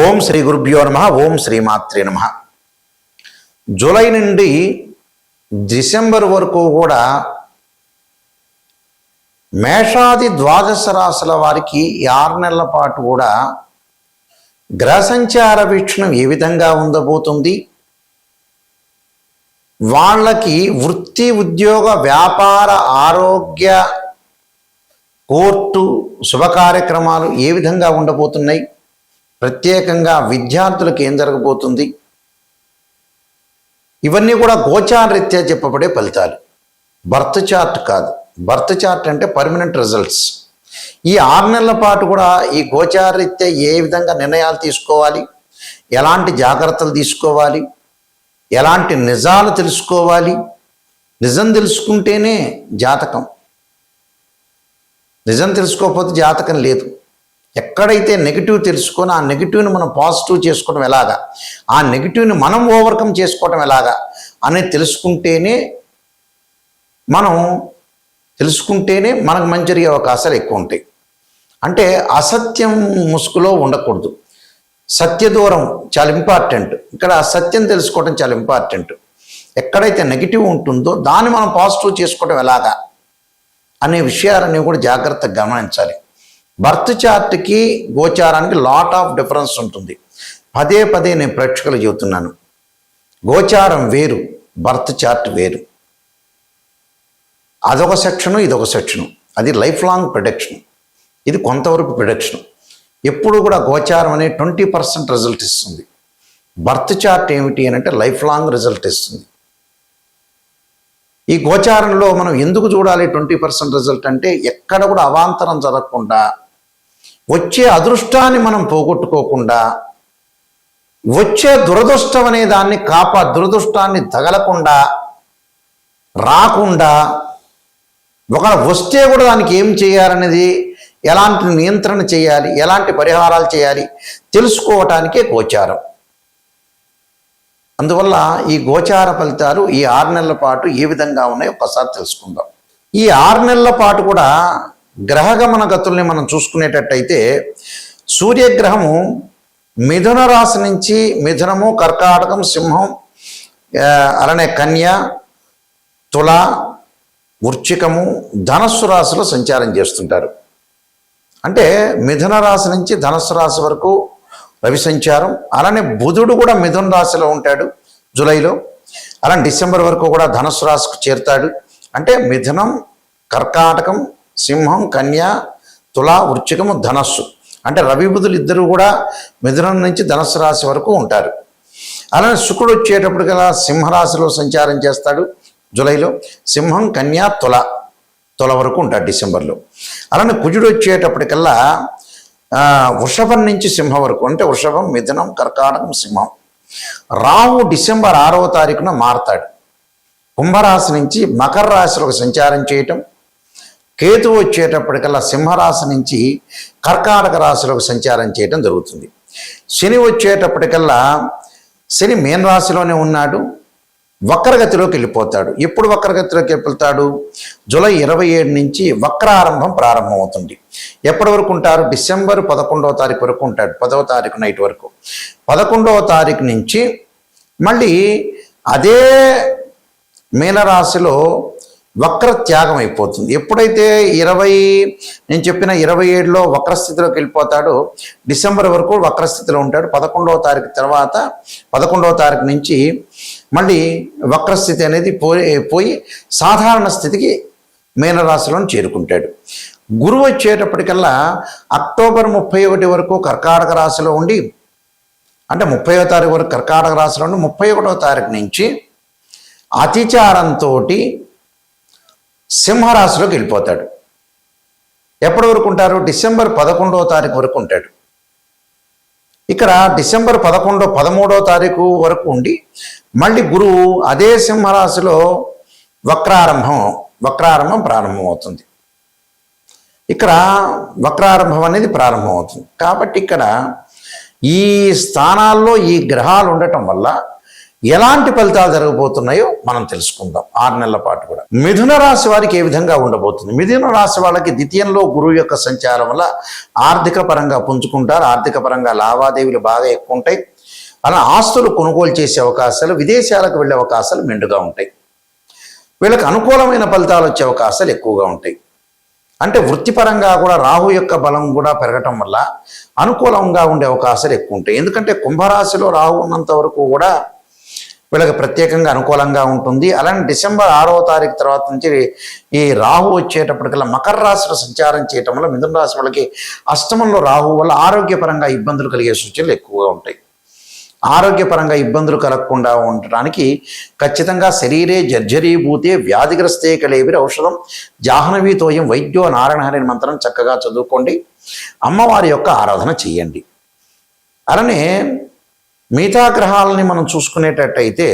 ఓం శ్రీ గురుభ్యో నమః. ఓం శ్రీమాత్రే నమః. జూలై నుండి డిసెంబర్ వరకు కూడా మేషాది ద్వాదశ రాశుల వారికి ఈ 6 నెలల పాటు కూడా గ్రహ సంచార వీక్షణం ఏ విధంగా ఉండబోతుంది, వాళ్ళకి వృత్తి, ఉద్యోగ, వ్యాపార, ఆరోగ్య, కోర్టు శుభ కార్యక్రమాలు ఏ విధంగా ఉండబోతున్నాయి, ప్రత్యేకంగా విద్యార్థులకు ఏం జరగబోతుంది, ఇవన్నీ కూడా గోచారరీత్యా చెప్పబడే ఫలితాలు. బర్త్ చార్ట్ కాదు. బర్త్ చార్ట్ అంటే పర్మనెంట్ రిజల్ట్స్. ఈ 6 నెలల పాటు కూడా ఈ గోచారరీత్యా ఏ విధంగా నిర్ణయాలు తీసుకోవాలి, ఎలాంటి జాగ్రత్తలు తీసుకోవాలి, ఎలాంటి నిజాలు తెలుసుకోవాలి. నిజం తెలుసుకుంటేనే జాతకం, నిజం తెలుసుకోకపోతే జాతకం లేదు. ఎక్కడైతే నెగిటివ్ తెలుసుకొని ఆ నెగిటివ్ని మనం పాజిటివ్ చేసుకోవడం ఎలాగా, ఆ నెగిటివ్ని మనం ఓవర్కమ్ చేసుకోవడం ఎలాగా అనేది తెలుసుకుంటేనే మనకు మంచి జరిగే అవకాశాలు ఎక్కువ ఉంటాయి. అంటే అసత్యం ముసుగులో ఉండకూడదు. సత్య దూరం చాలా ఇంపార్టెంట్. ఇక్కడ సత్యం తెలుసుకోవడం చాలా ఇంపార్టెంట్. ఎక్కడైతే నెగిటివ్ ఉంటుందో దాన్ని మనం పాజిటివ్ చేసుకోవడం ఎలాగా అనే విషయాలన్నీ కూడా జాగ్రత్తగా గమనించాలి. బర్త్ చార్ట్కి గోచారానికి లాట్ ఆఫ్ డిఫరెన్స్ ఉంటుంది. పదే పదే నేను ప్రేక్షకులు చెబుతున్నాను, గోచారం వేరు, బర్త్ చార్ట్ వేరు. అదొక సెక్షను, ఇదొక సెక్షను. అది లైఫ్ లాంగ్ ప్రిడిక్షన్, ఇది కొంతవరకు ప్రిడిక్షన్. ఎప్పుడు కూడా గోచారం అనేది 20% రిజల్ట్ ఇస్తుంది. బర్త్ చార్ట్ ఏమిటి అని అంటే లైఫ్ లాంగ్ రిజల్ట్ ఇస్తుంది. ఈ గోచారంలో మనం ఎందుకు చూడాలి 20% రిజల్ట్ అంటే, ఎక్కడ కూడా అవాంతరం జరగకుండా, వచ్చే అదృష్టాన్ని మనం పోగొట్టుకోకుండా, వచ్చే దురదృష్టం అనే దాన్ని దురదృష్టాన్ని తగలకుండా, రాకుండా, ఒకవేళ వస్తే కూడా దానికి ఏం చేయాలనేది, ఎలాంటి నియంత్రణ చేయాలి, ఎలాంటి పరిహారాలు చేయాలి తెలుసుకోవటానికే గోచారం. అందువల్ల ఈ గోచార ఫలితాలు ఈ 6 నెలల పాటు ఏ విధంగా ఉన్నాయో ఒకసారి తెలుసుకుందాం. ఈ 6 నెలల పాటు కూడా గ్రహగమన గతుల్ని మనం చూసుకునేటట్టయితే, సూర్యగ్రహము మిథున రాశి నుంచి మిథునము, కర్కాటకం, సింహం, అలానే కన్య, తుల, వృశ్చికము, ధనస్సు రాశిలో సంచారం చేస్తుంటారు. అంటే మిథున రాశి నుంచి ధనస్సు రాశి వరకు రవి సంచారం. అలానే బుధుడు కూడా మిథున రాశిలో ఉంటాడు జూలైలో. అలానే డిసెంబర్ వరకు కూడా ధనస్సు రాశికి చేరుతాడు. అంటే మిథునం, కర్కాటకం, సింహం, కన్య, తుల, వృశ్చికము, ధనస్సు. అంటే రవి బుధులు ఇద్దరు కూడా మిథునం నుంచి ధనస్సు రాశి వరకు ఉంటారు. అలానే శుక్రుడు వచ్చేటప్పటికల్లా సింహరాశిలో సంచారం చేస్తాడు జూలైలో. సింహం, కన్య, తుల వరకు ఉంటాడు డిసెంబర్లో. అలానే కుజుడు వచ్చేటప్పటికల్లా వృషభం నుంచి సింహం వరకు, అంటే వృషభం, మిథునం, కర్కాటకం, సింహం. రాహు డిసెంబర్ 6వ తారీఖున మారతాడు. కుంభరాశి నుంచి మకర రాశిలోకి సంచారం చేయటం. కేతు వచ్చేటప్పటికల్లా సింహరాశి నుంచి కర్కాటక రాశిలోకి సంచారం చేయటం జరుగుతుంది. శని వచ్చేటప్పటికల్లా శని మీన రాశిలోనే ఉన్నాడు, వక్రగతిలోకి వెళ్ళిపోతాడు. ఎప్పుడు వక్రగతిలోకి వెళ్తాడు? జూలై 27 నుంచి వక్రారంభం ప్రారంభమవుతుంది. ఎప్పటి వరకు ఉంటారు? డిసెంబర్ 11వ తారీఖు వరకు ఉంటాడు. 10వ తారీఖు నైట్ వరకు. 11వ తారీఖు నుంచి మళ్ళీ అదే మీనరాశిలో వక్ర త్యాగం అయిపోతుంది. ఎప్పుడైతే నేను చెప్పిన 27లో వక్రస్థితిలోకి వెళ్ళిపోతాడో, డిసెంబర్ వరకు వక్రస్థితిలో ఉంటాడు. 11వ తారీఖు తర్వాత 11వ తారీఖు నుంచి మళ్ళీ వక్రస్థితి అనేది పోయి సాధారణ స్థితికి మీనరాశిలో చేరుకుంటాడు. గురువు వచ్చేటప్పటికల్లా అక్టోబర్ 31 వరకు కర్కాటక రాశిలో ఉండి, అంటే 30వ తారీఖు వరకు కర్కాటక రాశిలో ఉండి 31వ తారీఖు నుంచి అతిచారంతో సింహరాశిలోకి వెళ్ళిపోతాడు. ఎప్పటి వరకు ఉంటారు? డిసెంబర్ 11వ తారీఖు వరకు ఉంటాడు. ఇక్కడ డిసెంబర్ 13వ తారీఖు వరకు ఉండి మళ్ళీ గురువు అదే సింహరాశిలో వక్రారంభం ప్రారంభమవుతుంది. ఇక్కడ వక్రారంభం అనేది ప్రారంభమవుతుంది. కాబట్టి ఇక్కడ ఈ స్థానాల్లో ఈ గ్రహాలు ఉండటం వల్ల ఎలాంటి ఫలితాలు జరగబోతున్నాయో మనం తెలుసుకుందాం 6 నెలల పాటు కూడా. మిథున రాశి వారికి ఏ విధంగా ఉండబోతుంది? మిథున రాశి వాళ్ళకి ద్వితీయంలో గురువు యొక్క సంచారం వల్ల ఆర్థిక పరంగా పుంజుకుంటారు, ఆర్థిక పరంగా లావాదేవీలు బాగా ఎక్కువ ఉంటాయి. అలా ఆస్తులు కొనుగోలు చేసే అవకాశాలు, విదేశాలకు వెళ్ళే అవకాశాలు మెండుగా ఉంటాయి. వీళ్ళకి అనుకూలమైన ఫలితాలు వచ్చే అవకాశాలు ఎక్కువగా ఉంటాయి. అంటే వృత్తిపరంగా కూడా రాహు యొక్క బలం కూడా పెరగటం వల్ల అనుకూలంగా ఉండే అవకాశాలు ఎక్కువ ఉంటాయి. ఎందుకంటే కుంభరాశిలో రాహు ఉన్నంత వరకు కూడా వీళ్ళకి ప్రత్యేకంగా అనుకూలంగా ఉంటుంది. అలానే డిసెంబర్ 6వ తారీఖు తర్వాత నుంచి ఈ రాహు వచ్చేటప్పటికల్లా మకర రాశిలో సంచారం చేయటం వల్ల మిథున రాశి వాళ్ళకి అష్టమంలో రాహు వల్ల ఆరోగ్యపరంగా ఇబ్బందులు కలిగే సూచనలు ఎక్కువగా ఉంటాయి. ఆరోగ్యపరంగా ఇబ్బందులు కలగకుండా ఉండటానికి ఖచ్చితంగా శరీరే జర్జరీభూతే వ్యాధిగ్రస్తే కలేవిరి ఔషధం జాహ్నవీతోయం వైద్యో నారాయణహరి మంత్రం చక్కగా చదువుకోండి. అమ్మవారి యొక్క ఆరాధన చేయండి. అలానే మిగతా గ్రహాలని మనం చూసుకునేటట్టయితే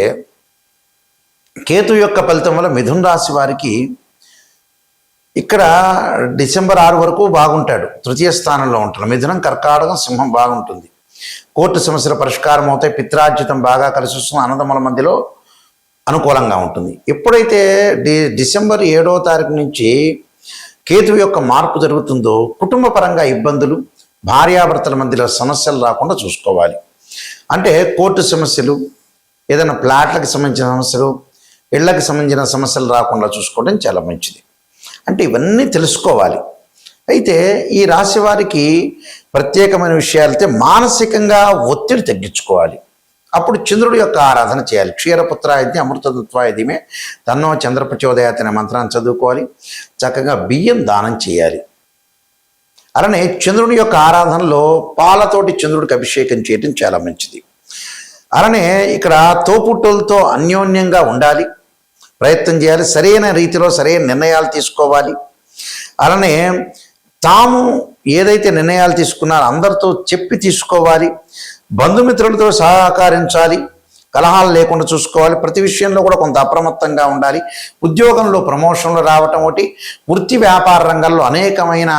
కేతు యొక్క ఫలితం వల్ల మిథున రాశి వారికి ఇక్కడ డిసెంబర్ 6 వరకు బాగుంటాడు, తృతీయ స్థానంలో ఉంటాడు. మిథునం, కర్కాటకం, సింహం బాగుంటుంది. కోర్టు సమస్యల పరిష్కారం అవుతాయి. పిత్రార్జితం బాగా కలిసి వస్తుంది. అన్నదమ్ముల మధ్యలో అనుకూలంగా ఉంటుంది. ఎప్పుడైతే డిసెంబర్ 7వ తారీఖు నుంచి కేతువు యొక్క మార్పు జరుగుతుందో కుటుంబ పరంగా ఇబ్బందులు, భార్యాభర్తల మధ్యలో సమస్యలు రాకుండా చూసుకోవాలి. అంటే కోర్టు సమస్యలు, ఏదైనా ప్లాట్లకు సంబంధించిన సమస్యలు, ఇళ్లకు సంబంధించిన సమస్యలు రాకుండా చూసుకోవడం చాలా మంచిది. అంటే ఇవన్నీ తెలుసుకోవాలి. అయితే ఈ రాశి వారికి ప్రత్యేకమైన విషయాలైతే మానసికంగా ఒత్తిడి తగ్గించుకోవాలి. అప్పుడు చంద్రుడి యొక్క ఆరాధన చేయాలి. క్షీరపుత్రాయజ్ఞ అమృతతత్వాయధిమే తన్నో చంద్రప్రచోదయాత్ అనే మంత్రాన్ని చదువుకోవాలి. చక్కగా బియ్యం దానం చేయాలి. అలానే చంద్రుని యొక్క ఆరాధనలో పాలతోటి చంద్రుడికి అభిషేకం చేయడం చాలా మంచిది. అలానే ఇక్కడ తోపుట్టులతో అన్యోన్యంగా ఉండాలి, ప్రయత్నం చేయాలి. సరైన రీతిలో సరైన నిర్ణయాలు తీసుకోవాలి. అలానే తాము ఏదైతే నిర్ణయాలు తీసుకున్నారో అందరితో చెప్పి తీసుకోవాలి. బంధుమిత్రులతో సహకరించాలి. కలహాలు లేకుండా చూసుకోవాలి. ప్రతి విషయంలో కూడా కొంత అప్రమత్తంగా ఉండాలి. ఉద్యోగంలో ప్రమోషన్లు రావటం ఒకటి, వృత్తి వ్యాపార రంగంలో అనేకమైన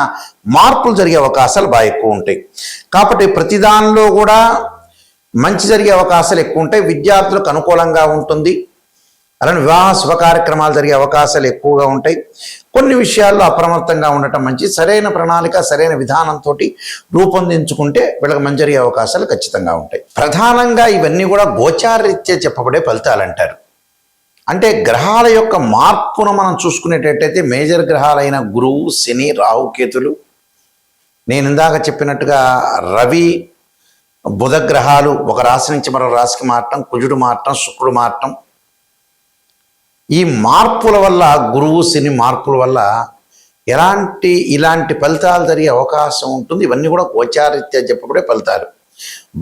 మార్పులు జరిగే అవకాశాలు బాగా ఎక్కువ ఉంటాయి. కాబట్టి ప్రతి దానిలో కూడా మంచి జరిగే అవకాశాలు ఎక్కువ ఉంటాయి. విద్యార్థులకు అనుకూలంగా ఉంటుంది. అలానే వివాహ శుభ కార్యక్రమాలు జరిగే అవకాశాలు ఎక్కువగా ఉంటాయి. కొన్ని విషయాల్లో అప్రమత్తంగా ఉండటం మంచి. సరైన ప్రణాళిక, సరైన విధానంతో రూపొందించుకుంటే వీళ్ళకి మంచి జరిగే అవకాశాలు ఖచ్చితంగా ఉంటాయి. ప్రధానంగా ఇవన్నీ కూడా గోచారరీత్యా చెప్పబడే ఫలితాలు అంటారు. అంటే గ్రహాల యొక్క మార్పును మనం చూసుకునేటట్టయితే మేజర్ గ్రహాలైన గురువు, శని, రాహు, కేతులు, నేను ఇందాక చెప్పినట్టుగా రవి, బుధ గ్రహాలు ఒక రాశి నుంచి మరో రాశికి మారటం, కుజుడు మారటం, శుక్రుడు మారటం, ఈ మార్పుల వల్ల, గురువు శని మార్పుల వల్ల ఇలాంటి ఫలితాలు జరిగే అవకాశం ఉంటుంది. ఇవన్నీ కూడా గోచారరీత్యా చెప్పబడే ఫలితాలు.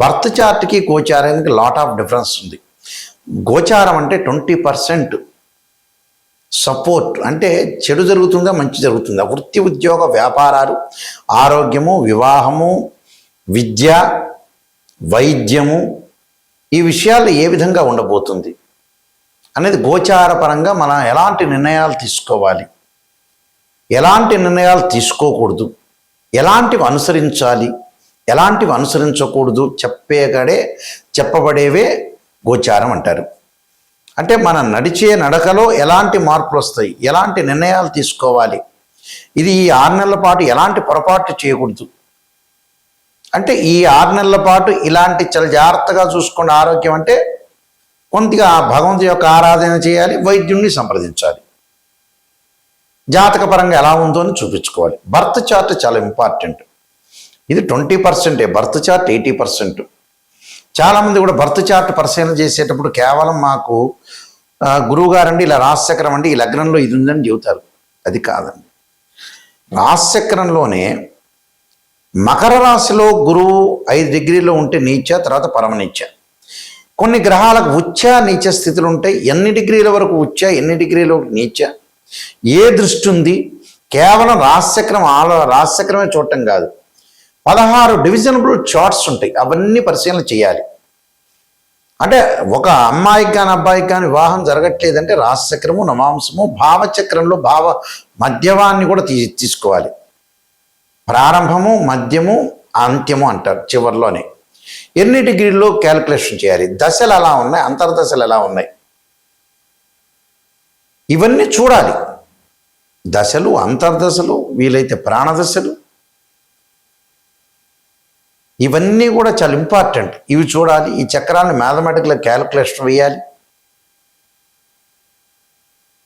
బర్త్ చార్ట్కి గోచారానికి లాట్ ఆఫ్ డిఫరెన్స్ ఉంది. గోచారం అంటే 20% సపోర్ట్, అంటే చెడు జరుగుతుందా మంచి జరుగుతుందా, వృత్తి ఉద్యోగ వ్యాపారాలు, ఆరోగ్యము, వివాహము, విద్య, వైద్యము, ఈ విషయాలు ఏ విధంగా ఉండబోతుంది అనేది గోచార పరంగా మనం ఎలాంటి నిర్ణయాలు తీసుకోవాలి, ఎలాంటి నిర్ణయాలు తీసుకోకూడదు, ఎలాంటివి అనుసరించాలి, ఎలాంటివి అనుసరించకూడదు చెప్పబడేవే గోచారం అంటారు. అంటే మనం నడిచే నడకలో ఎలాంటి మార్పులు వస్తాయి, ఎలాంటి నిర్ణయాలు తీసుకోవాలి, ఇది ఈ 6 నెలల పాటు ఎలాంటి పొరపాటు చేయకూడదు. అంటే ఈ 6 నెలల పాటు ఇలాంటి చాలా జాగ్రత్తగా చూసుకోండి. ఆరోగ్యం అంటే కొద్దిగా భగవంతుడి యొక్క ఆరాధన చేయాలి, వైద్యుడిని సంప్రదించాలి, జాతకపరంగా ఎలా ఉందో అని చూపించుకోవాలి. బర్త్ చార్ట్ చాలా ఇంపార్టెంట్. ఇది 20%, బర్త్ చార్ట్ 80%. చాలామంది కూడా బర్త్ చార్ట్ పరిశీలన చేసేటప్పుడు కేవలం మాకు గురువుగారండి ఇలా రాశిచక్రం అండి, ఈ లగ్నంలో ఇది ఉందని చెబుతారు. అది కాదండి. రాశిచక్రంలోనే మకర రాశిలో గురువు 5 డిగ్రీలో ఉంటే నీచ, తర్వాత పరమనీచ. కొన్ని గ్రహాలకు ఉచ్చ నీచ స్థితులు ఉంటాయి. ఎన్ని డిగ్రీల వరకు ఉచ్చ, ఎన్ని డిగ్రీల వరకు నీచ, ఏ దృష్టి ఉంది, కేవలం రాశిచక్రమే చూడటం కాదు, 16 డివిజనబుల్ చార్ట్స్ ఉంటాయి. అవన్నీ పరిశీలన చేయాలి. అంటే ఒక అమ్మాయికి కానీ అబ్బాయికి కానీ వివాహం జరగట్లేదంటే రాశిచక్రము, నవాంశము, భావచక్రంలో మధ్యవాన్ని కూడా తీసుకోవాలి. ప్రారంభము, మధ్యము, అంత్యము అంటారు చివరిలోనే. ఎన్ని డిగ్రీల్లో క్యాలిక్యులేషన్ చేయాలి, దశలు ఎలా ఉన్నాయి, అంతర్దశలు ఎలా ఉన్నాయి, ఇవన్నీ చూడాలి. దశలు, అంతర్దశలు, వీలైతే ప్రాణదశలు, ఇవన్నీ కూడా చాలా ఇంపార్టెంట్. ఇవి చూడాలి. ఈ చక్రాలను మ్యాథమెటికల్ క్యాలిక్యులేషన్ వేయాలి.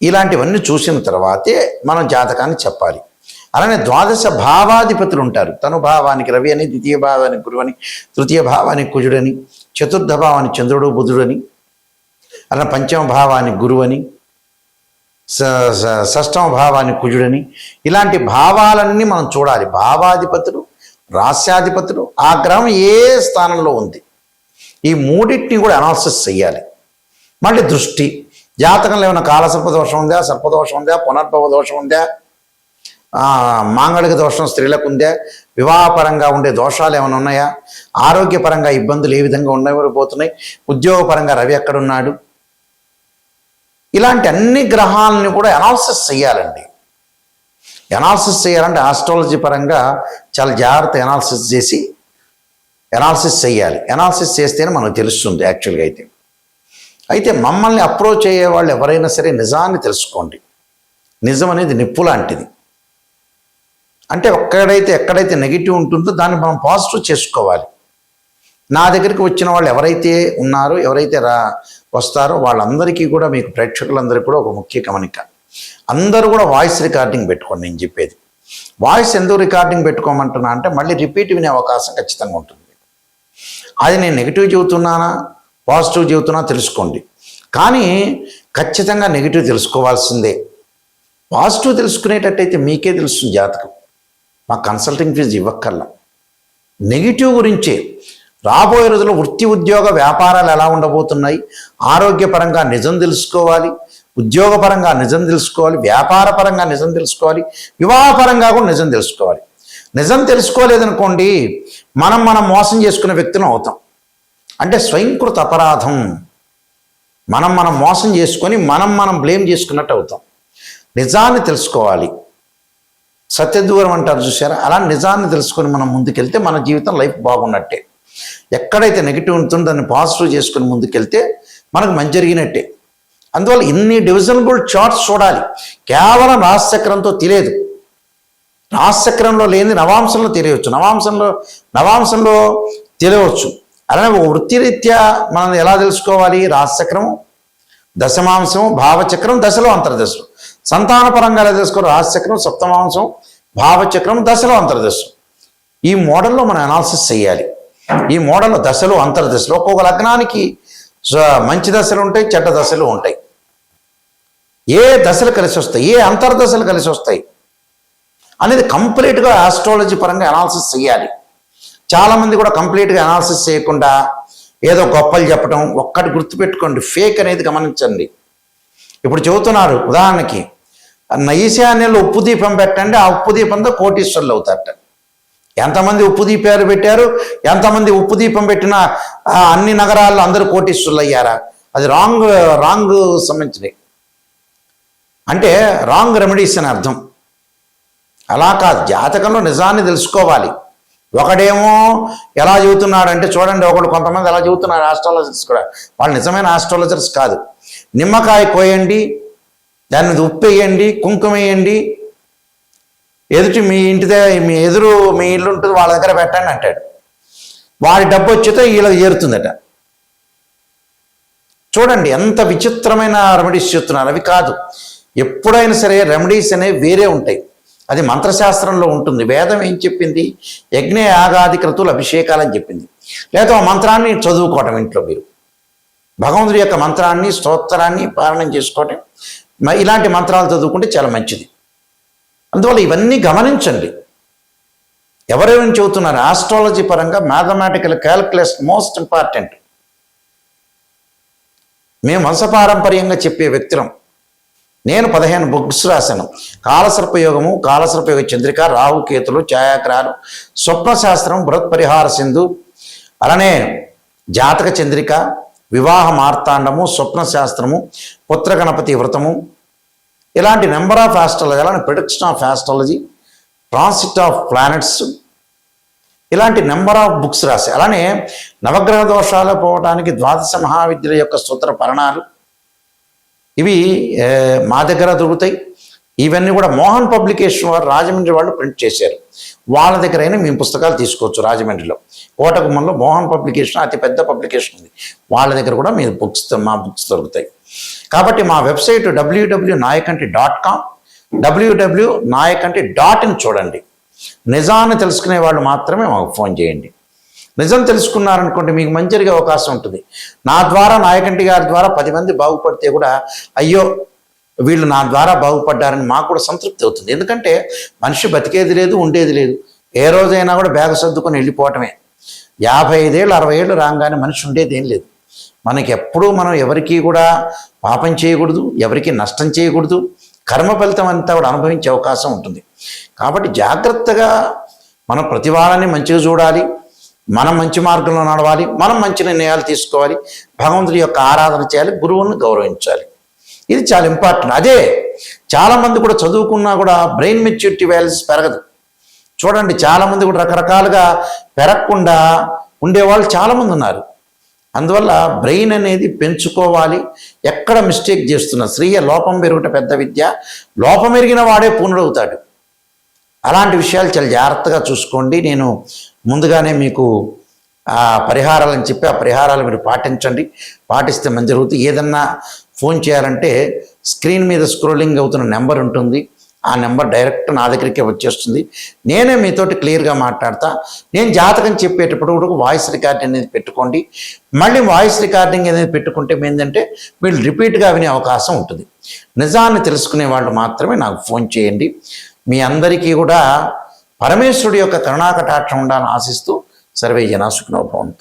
ఇలాంటివన్నీ చూసిన తర్వాతే మనం జాతకాన్ని చెప్పాలి. అలానే ద్వాదశ భావాధిపతులు ఉంటారు. తను భావానికి రవి అని, ద్వితీయ భావానికి గురువు అని, తృతీయ భావానికి కుజుడని, చతుర్థ భావానికి చంద్రుడు బుధుడని, అలా పంచమ భావానికి గురువు అని, షష్టమ భావానికి కుజుడని, ఇలాంటి భావాలన్నీ మనం చూడాలి. భావాధిపతులు, రాస్యాధిపతులు, ఆ గ్రహం ఏ స్థానంలో ఉంది, ఈ మూడింటిని కూడా అనాలిసిస్ చేయాలి. మళ్ళీ దృష్టి, జాతకంలో ఏమైనా కాలసర్ప దోషం ఉందా, సర్పదోషం ఉందా, పునర్భవ దోషం ఉందా, మాంగళిక దోషం స్త్రీలకు ఉందా, వివాహపరంగా ఉండే దోషాలు ఏమైనా ఉన్నాయా, ఆరోగ్యపరంగా ఇబ్బందులు ఏ విధంగా ఉండబోతున్నాయి, ఉద్యోగపరంగా రవి ఎక్కడున్నాడు, ఇలాంటి అన్ని గ్రహాలని కూడా అనాలిసిస్ చేయాలండి. అనాలిసిస్ చేయాలంటే ఆస్ట్రాలజీ పరంగా చాలా జాగ్రత్త అనాలిసిస్ చేసి అనాలిసిస్ చేయాలి. అనాలిసిస్ చేస్తేనే మనకు తెలుస్తుంది యాక్చువల్గా. అయితే మమ్మల్ని అప్రోచ్ అయ్యే వాళ్ళు ఎవరైనా సరే నిజాన్ని తెలుసుకోండి. నిజం అనేది నిప్పు లాంటిది. అంటే ఎక్కడైతే నెగిటివ్ ఉంటుందో దాన్ని మనం పాజిటివ్ చేసుకోవాలి. నా దగ్గరికి వచ్చిన వాళ్ళు ఎవరైతే ఉన్నారో, ఎవరైతే వస్తారో వాళ్ళందరికీ కూడా, మీకు ప్రేక్షకులందరికీ కూడా ఒక ముఖ్య గమనిక, అందరూ కూడా వాయిస్ రికార్డింగ్ పెట్టుకోండి. నేను చెప్పేది వాయిస్ ఎందుకు రికార్డింగ్ పెట్టుకోమంటున్నా అంటే మళ్ళీ రిపీట్ వినే అవకాశం ఖచ్చితంగా ఉంటుంది. అది నేను నెగిటివ్ చెబుతున్నానా పాజిటివ్ చెబుతున్నా తెలుసుకోండి. కానీ ఖచ్చితంగా నెగిటివ్ తెలుసుకోవాల్సిందే. పాజిటివ్ తెలుసుకునేటట్టయితే మీకే తెలుస్తుంది జాతకం, మా కన్సల్టింగ్ ఫీజు ఇవ్వక్కర్లా. నెగిటివ్ గురించే రాబోయే రోజుల్లో వృత్తి, ఉద్యోగ, వ్యాపారాలు ఎలా ఉండబోతున్నాయి, ఆరోగ్యపరంగా నిజం తెలుసుకోవాలి, ఉద్యోగపరంగా నిజం తెలుసుకోవాలి, వ్యాపారపరంగా నిజం తెలుసుకోవాలి, వివాహపరంగా కూడా నిజం తెలుసుకోవాలి. నిజం తెలుసుకోలేదనుకోండి మనం మోసం చేసుకునే వ్యక్తులం అవుతాం. అంటే స్వయంకృత అపరాధం. మనం మోసం చేసుకొని మనం బ్లేమ్ చేసుకున్నట్టు అవుతాం. నిజాన్ని తెలుసుకోవాలి. సత్యదూరం అంటారు చూసారా, అలా నిజాన్ని తెలుసుకొని మనం ముందుకెళ్తే మన జీవితం లైఫ్ బాగున్నట్టే. ఎక్కడైతే నెగిటివ్ ఉంటుందో దాన్ని పాజిటివ్ చేసుకుని ముందుకెళ్తే మనకు మంచి జరిగినట్టే. అందువల్ల ఇన్ని డివిజనబుల్ చార్ట్స్ చూడాలి. కేవలం రాశిచక్రంతో తెలియదు. రాశిచక్రంలో లేని నవాంశంలో తెలియవచ్చు, నవాంశంలో తెలియవచ్చు. అలానే వృత్తిరీత్యా మనం ఎలా తెలుసుకోవాలి, రాశిచక్రము, దశమాంశం, భావచక్రం, దశలో అంతర్దశలు. సంతానపరంగా ఎలా తెలుసుకోవాలి, రాశిచక్రం, సప్తమాంశం, భావచక్రం, దశలో అంతర్దశలు. ఈ మోడల్లో మనం అనాలిసిస్ చేయాలి. ఈ మోడల్లో దశలు, అంతర్దశలు, ఒక్కొక్క లగ్నానికి మంచి దశలు ఉంటాయి, చెడ్డ దశలు ఉంటాయి. ఏ దశలు కలిసి వస్తాయి, ఏ అంతర్దశలు కలిసి వస్తాయి అనేది కంప్లీట్గా ఆస్ట్రాలజీ పరంగా అనాలిసిస్ చేయాలి. చాలామంది కూడా కంప్లీట్గా అనాలిసిస్ చేయకుండా ఏదో గొప్పలు చెప్పడం. ఒక్కటి గుర్తుపెట్టుకోండి, ఫేక్ అనేది గమనించండి. ఇప్పుడు చెబుతున్నారు ఉదాహరణకి, ఈశాన్యంలో ఉప్పు దీపం పెట్టండి, ఆ ఉప్పు దీపంతో కోటీశ్వరులు అవుతారట. ఎంతమంది ఉప్పు దీపాలు పెట్టారు, ఎంతమంది ఉప్పు దీపం పెట్టిన అన్ని నగరాల్లో అందరూ కోటీశ్వరులు అయ్యారా? అది రాంగ్ సంబంధించినవి. అంటే రాంగ్ రెమెడీస్ అని అర్థం. అలా కాదు, జాతకంలో నిజాన్ని తెలుసుకోవాలి. ఒకడేమో ఎలా చెబుతున్నాడంటే చూడండి, కొంతమంది ఎలా చెబుతున్నారు ఆస్ట్రాలజర్స్ కూడా, వాళ్ళు నిజమైన ఆస్ట్రాలజర్స్ కాదు. నిమ్మకాయ కోయండి, దాని మీద ఉప్పు వేయండి, కుంకుమ వేయండి, మీ ఎదురు మీ ఇల్లు ఉంటుంది వాళ్ళ దగ్గర పెట్టండి అంటాడు. వాడి డబ్బు వచ్చితే వీళ్ళకి చేరుతుందట. చూడండి ఎంత విచిత్రమైన రెమెడీస్ చెప్తున్నారు. అవి కాదు. ఎప్పుడైనా సరే రెమెడీస్ అనేవి వేరే ఉంటాయి. అది మంత్రశాస్త్రంలో ఉంటుంది. వేదం ఏం చెప్పింది, యజ్ఞ యాగాది క్రతువులు అభిషేకాలని చెప్పింది. లేదా ఆ మంత్రాన్ని చదువుకోవటం ఇంట్లో మీరు భగవంతుడి యొక్క మంత్రాన్ని, స్తోత్రాన్ని పారాయణం చేసుకోవటం, ఇలాంటి మంత్రాలు చదువుకుంటే చాలా మంచిది. అందువల్ల ఇవన్నీ గమనించండి. ఎవరెవరిని చెబుతున్నారు ఆస్ట్రాలజీ పరంగా, మ్యాథమెటికల్ క్యాలిక్యులేషన్ మోస్ట్ ఇంపార్టెంట్. మేము వంశపారంపర్యంగా చెప్పే వ్యక్తులం. నేను 15 బుక్స్ రాశాను. కాలసర్పయోగము, కాలసర్పయోగ చంద్రిక, రాహుకేతులు, ఛాయాగ్రహాలు, స్వప్నశాస్త్రం, బృహత్పరిహార సింధు, అలానే జాతక చంద్రిక, వివాహ మార్తాండము, స్వప్నశాస్త్రము, పుత్రగణపతి వ్రతము, ఇలాంటి నెంబర్ ఆఫ్ ఆస్ట్రాలజీ, అలానే prediction of astrology, transit of planets, ఇలాంటి నెంబర్ ఆఫ్ బుక్స్ రాసి, అలానే నవగ్రహ దోషాలు పోవడానికి ద్వాదశ మహావిద్యల యొక్క సూత్ర పరణాలు ఇవి మా దగ్గర దొరుకుతాయి. ఇవన్నీ కూడా మోహన్ పబ్లికేషన్ వారు రాజమండ్రి వాళ్ళు ప్రింట్ చేశారు. వాళ్ళ దగ్గరైనా మేము పుస్తకాలు తీసుకోవచ్చు. రాజమండ్రిలో కోటగుమ్మంలో మోహన్ పబ్లికేషన్ అతి పెద్ద పబ్లికేషన్ ఉంది. వాళ్ళ దగ్గర కూడా మీ మా బుక్స్ దొరుకుతాయి. కాబట్టి మా వెబ్సైట్ www.nayakanti.com, www.nayakanti.in చూడండి. నిజాన్ని తెలుసుకునే వాళ్ళు మాత్రమే మాకు ఫోన్ చేయండి. నిజం తెలుసుకున్నారనుకోండి మీకు మంచి జరిగే అవకాశం ఉంటుంది. నా ద్వారా, నాయకంటి గారి ద్వారా 10 మంది బాగుపడితే కూడా అయ్యో వీళ్ళు నా ద్వారా బాగుపడ్డారని మాకు కూడా సంతృప్తి అవుతుంది. ఎందుకంటే మనిషి బతికేది లేదు, ఉండేది లేదు. ఏ రోజైనా కూడా బ్యాగ్ సర్దుకొని వెళ్ళిపోవటమే. 55 ఏళ్ళు 60 ఏళ్ళు రాగానే మనిషి ఉండేది ఏం లేదు. మనకి ఎప్పుడూ మనం ఎవరికి కూడా పాపం చేయకూడదు, ఎవరికి నష్టం చేయకూడదు. కర్మ ఫలితం అంతా కూడా అనుభవించే అవకాశం ఉంటుంది. కాబట్టి జాగ్రత్తగా మనం ప్రతి వాళ్ళని మంచిగా చూడాలి, మనం మంచి మార్గంలో నడవాలి, మనం మంచి నిర్ణయాలు తీసుకోవాలి, భగవంతుడి యొక్క ఆరాధన చేయాలి, గురువుని గౌరవించాలి. ఇది చాలా ఇంపార్టెంట్. అదే చాలామంది కూడా చదువుకున్నా కూడా బ్రెయిన్ మెచ్యూరిటీ వాల్యూస్ పెరగదు. చూడండి, చాలామంది కూడా రకరకాలుగా పెరగకుండా ఉండేవాళ్ళు చాలామంది ఉన్నారు. అందువల్ల బ్రెయిన్ అనేది పెంచుకోవాలి. ఎక్కడ మిస్టేక్ చేస్తున్నా స్త్రీయ లోపం పెరుగుట పెద్ద విద్య, లోపం ఎరిగిన వాడే పూర్ణుడవుతాడు. అలాంటి విషయాలు చాలా జాగ్రత్తగా చూసుకోండి. నేను ముందుగానే మీకు పరిహారాలని చెప్పి ఆ పరిహారాలు మీరు పాటించండి. పాటిస్తే మంచి జరుగుతుంది. ఏదన్నా ఫోన్ చేయాలంటే స్క్రీన్ మీద స్క్రోలింగ్ అవుతున్న నెంబర్ ఉంటుంది. ఆ నెంబర్ డైరెక్ట్ నా దగ్గరికే వచ్చేస్తుంది. నేనే మీతోటి క్లియర్గా మాట్లాడతా. నేను జాతకం చెప్పేటప్పుడు కూడా వాయిస్ రికార్డింగ్ అనేది పెట్టుకోండి. మళ్ళీ వాయిస్ రికార్డింగ్ అనేది పెట్టుకుంటే ఏంటంటే మీరు రిపీట్గా వినే అవకాశం ఉంటుంది. నిజాన్ని తెలుసుకునే వాళ్ళు మాత్రమే నాకు ఫోన్ చేయండి. మీ అందరికీ కూడా పరమేశ్వరుడి యొక్క కరుణాకటాక్షం ఉండాలని ఆశిస్తూ సర్వే జనా సుఖినో భవంతు.